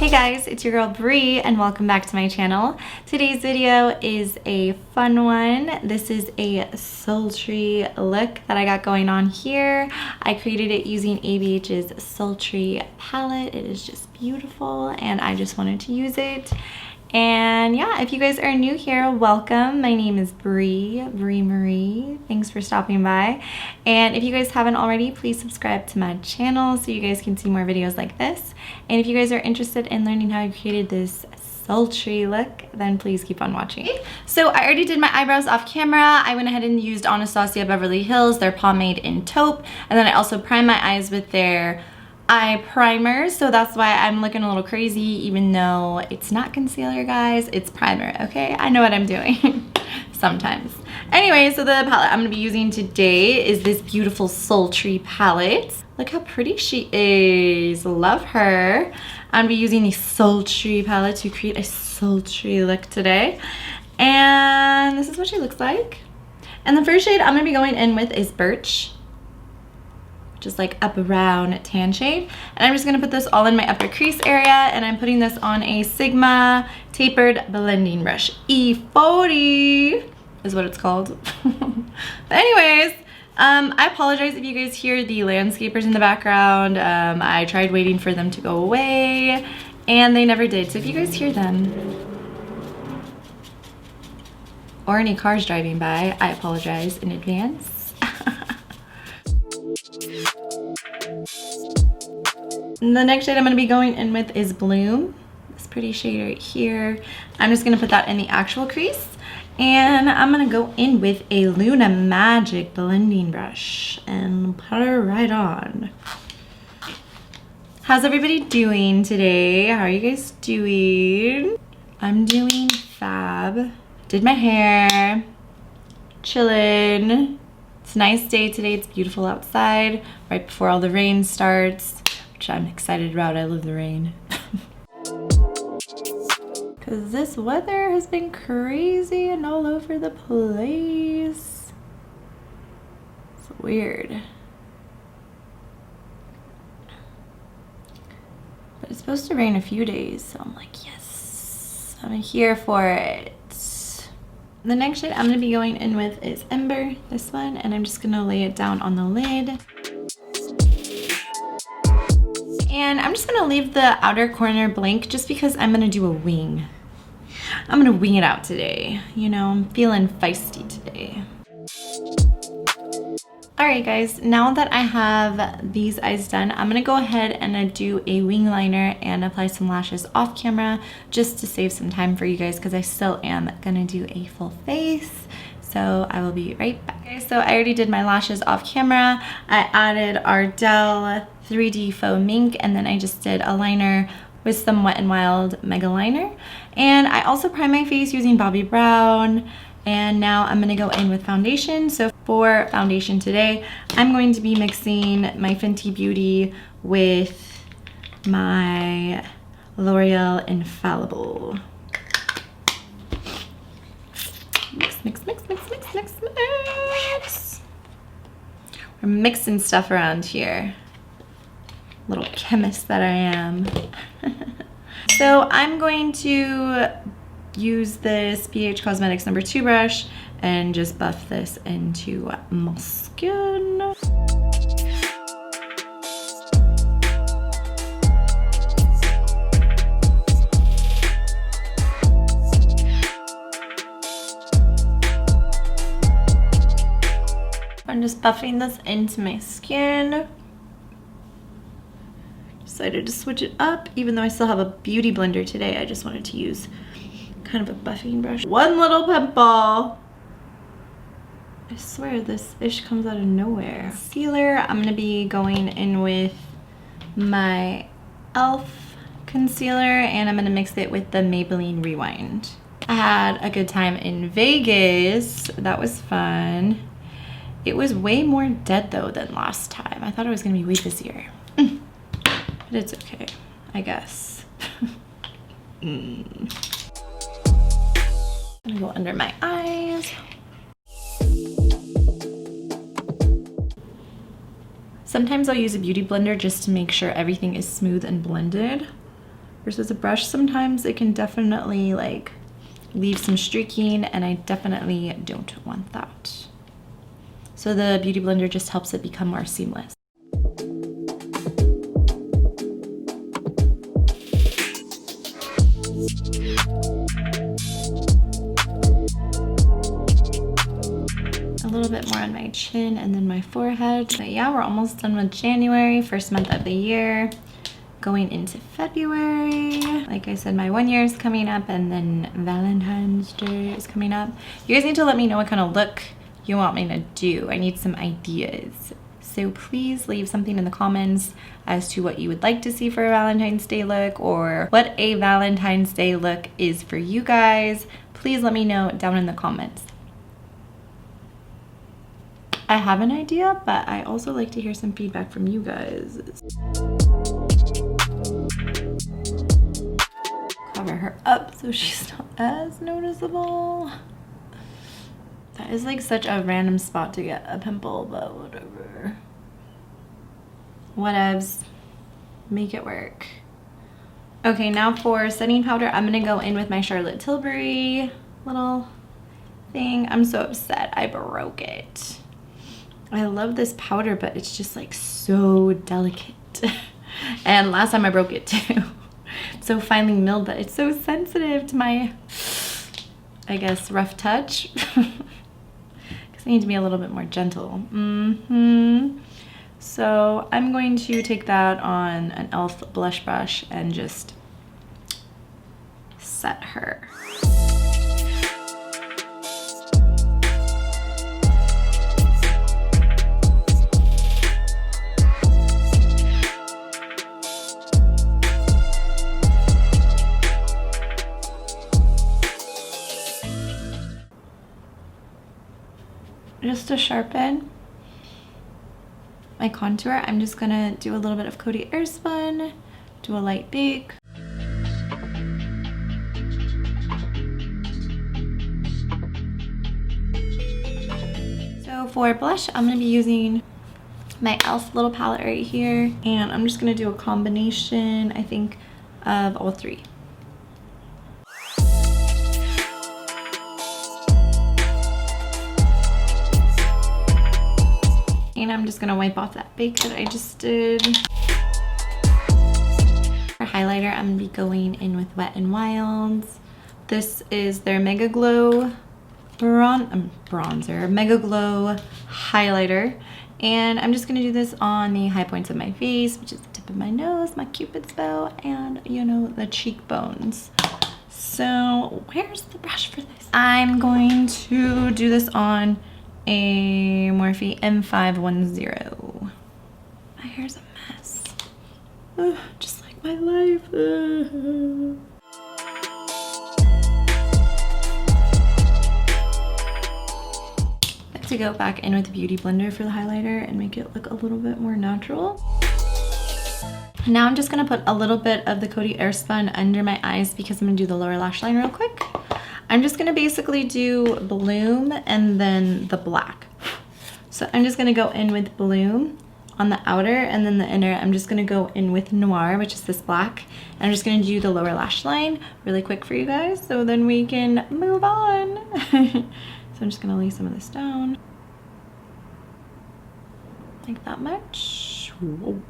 Hey guys, it's your girl Bree and welcome back to my channel. Today's video is a fun one. This is a sultry look that I got going on here. I created it using ABH's Sultry palette. It is just beautiful and I just wanted to use it. And yeah, if you guys are new here, welcome. My name is Bree Marie. Thanks for stopping by. And if you guys haven't already, please subscribe to my channel so you guys can see more videos like this. And if you guys are interested in learning how I created this sultry look, then please keep on watching. So I already did my eyebrows off camera. I went ahead and used Anastasia Beverly Hills, their pomade in taupe. And then I also primed my eyes with their eye primer, so that's why I'm looking a little crazy, even though it's not concealer, guys, it's primer. Okay, I know what I'm doing sometimes. Anyway, so the palette I'm gonna be using today is this beautiful sultry palette. Look how pretty she is. Love her. I'm gonna be using the sultry palette to create a sultry look today, and this is what she looks like. And the first shade I'm gonna be going in with is Birch, just like a brown tan shade. And I'm just gonna put this all in my upper crease area, and I'm putting this on a Sigma tapered blending brush. E40 is what it's called. But anyways, I apologize if you guys hear the landscapers in the background. I tried waiting for them to go away and they never did. So if you guys hear them or any cars driving by, I apologize in advance. And the next shade I'm going to be going in with is Bloom. This pretty shade right here. I'm just going to put that in the actual crease. And I'm going to go in with a Luna Magic blending brush and put her right on. How's everybody doing today? How are you guys doing? I'm doing fab. Did my hair. Chillin'. It's a nice day today. It's beautiful outside. Right before all the rain starts. Which I'm excited about. I love the rain. Because this weather has been crazy and all over the place. It's weird. But it's supposed to rain a few days, so I'm like, yes, I'm here for it. The next shade I'm going to be going in with is Ember, this one, and I'm just going to lay it down on the lid. And I'm just gonna leave the outer corner blank just because I'm gonna do a wing. I'm gonna wing it out today. You know, I'm feeling feisty today. Alright guys, now that I have these eyes done, I'm gonna go ahead and do a wing liner and apply some lashes off camera just to save some time for you guys because I still am gonna do a full face. So I will be right back. Okay, so I already did my lashes off camera. I added Ardell 3D Faux Mink, and then I just did a liner with some Wet n Wild Mega Liner. And I also primed my face using Bobbi Brown. And now I'm gonna go in with foundation. So for foundation today, I'm going to be mixing my Fenty Beauty with my L'Oreal Infallible. Mix, mix, mix, mix, mix, mix, mix. We're mixing stuff around here. Little chemist that I am. So I'm going to use this BH Cosmetics number 2 brush and just buff this into my skin. I'm just buffing this into my skin. Decided to switch it up, even though I still have a beauty blender today. I just wanted to use kind of a buffing brush. One little pimple. I swear this ish comes out of nowhere. Concealer, I'm gonna be going in with my e.l.f. concealer and I'm gonna mix it with the Maybelline Rewind. I had a good time in Vegas. That was fun. It was way more dead though than last time. I thought it was gonna be way busier. But it's okay, I guess. I'm gonna go under my eyes. Sometimes I'll use a beauty blender just to make sure everything is smooth and blended. versus a brush. Sometimes it can definitely like leave some streaking, and I definitely don't want that. So the Beauty Blender just helps it become more seamless. A little bit more on my chin and then my forehead. But yeah, we're almost done with January, first month of the year. Going into February. Like I said, my 1 year is coming up, and then Valentine's Day is coming up. You guys need to let me know what kind of look you want me to do. I need some ideas. So please leave something in the comments as to what you would like to see for a Valentine's Day look, or what a Valentine's Day look is for you guys. Please let me know down in the comments. I have an idea, but I also like to hear some feedback from you guys. Cover her up so she's not as noticeable. That is like such a random spot to get a pimple, but whatever. Whatevs. Make it work. Okay, now for setting powder, I'm gonna go in with my Charlotte Tilbury little thing. I'm so upset I broke it. I love this powder, but it's just like so delicate. And last time I broke it too. It's so finely milled that it's so sensitive to my, I guess, rough touch. Because I need to be a little bit more gentle. So I'm going to take that on an e.l.f. blush brush and just set her. Just to sharpen my contour, I'm just gonna do a little bit of Coty Airspun, do a light bake. So for blush, I'm gonna be using my e.l.f. little palette right here, and I'm just gonna do a combination, I think, of all three. And I'm just gonna wipe off that bake that I just did. For highlighter, I'm gonna be going in with Wet n Wild's. This is their Mega Glow bronzer, Mega Glow highlighter. And I'm just gonna do this on the high points of my face, which is the tip of my nose, my Cupid's bow, and you know, the cheekbones. So where's the brush for this? I'm going to do this on a Morphe M510. My hair's a mess. Ugh, just like my life. I have to go back in with the Beauty Blender for the highlighter and make it look a little bit more natural. Now I'm just gonna put a little bit of the Coty Airspun under my eyes because I'm gonna do the lower lash line real quick. I'm just gonna basically do Bloom and then the black. So I'm just gonna go in with Bloom on the outer, and then the inner, I'm just gonna go in with Noir, which is this black. And I'm just gonna do the lower lash line really quick for you guys, so then we can move on. So I'm just gonna lay some of this down. Like that much. Whoa.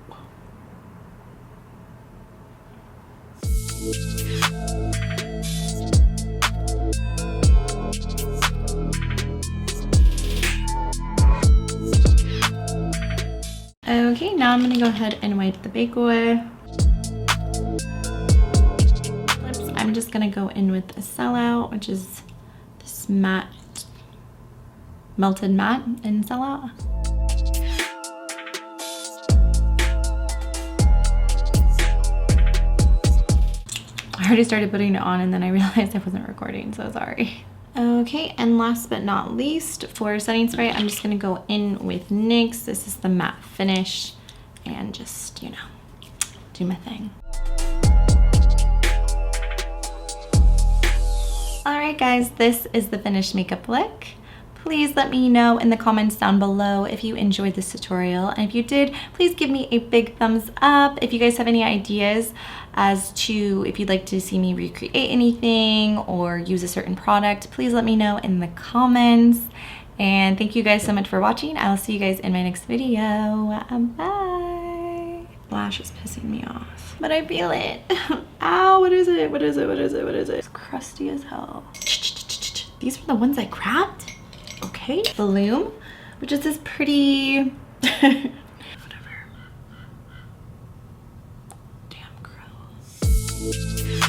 Okay, now I'm gonna go ahead and wipe the bake away. Lips, I'm just gonna go in with a Sellout, which is this matte, melted matte in Sellout. I already started putting it on and then I realized I wasn't recording, so sorry. Okay, and last but not least, for setting spray, I'm just gonna go in with NYX. This is the matte finish, and just, you know, do my thing. All right, guys, this is the finished makeup look. please let me know in the comments down below if you enjoyed this tutorial. And if you did, please give me a big thumbs up. If you guys have any ideas as to if you'd like to see me recreate anything or use a certain product, please let me know in the comments. And thank you guys so much for watching. I'll see you guys in my next video. Bye. Lash is pissing me off, but I feel it. Ow, what is it? What is it? What is it? What is it? It's crusty as hell. These are the ones I grabbed? Okay. The Loom, which is this pretty, whatever. Damn gross.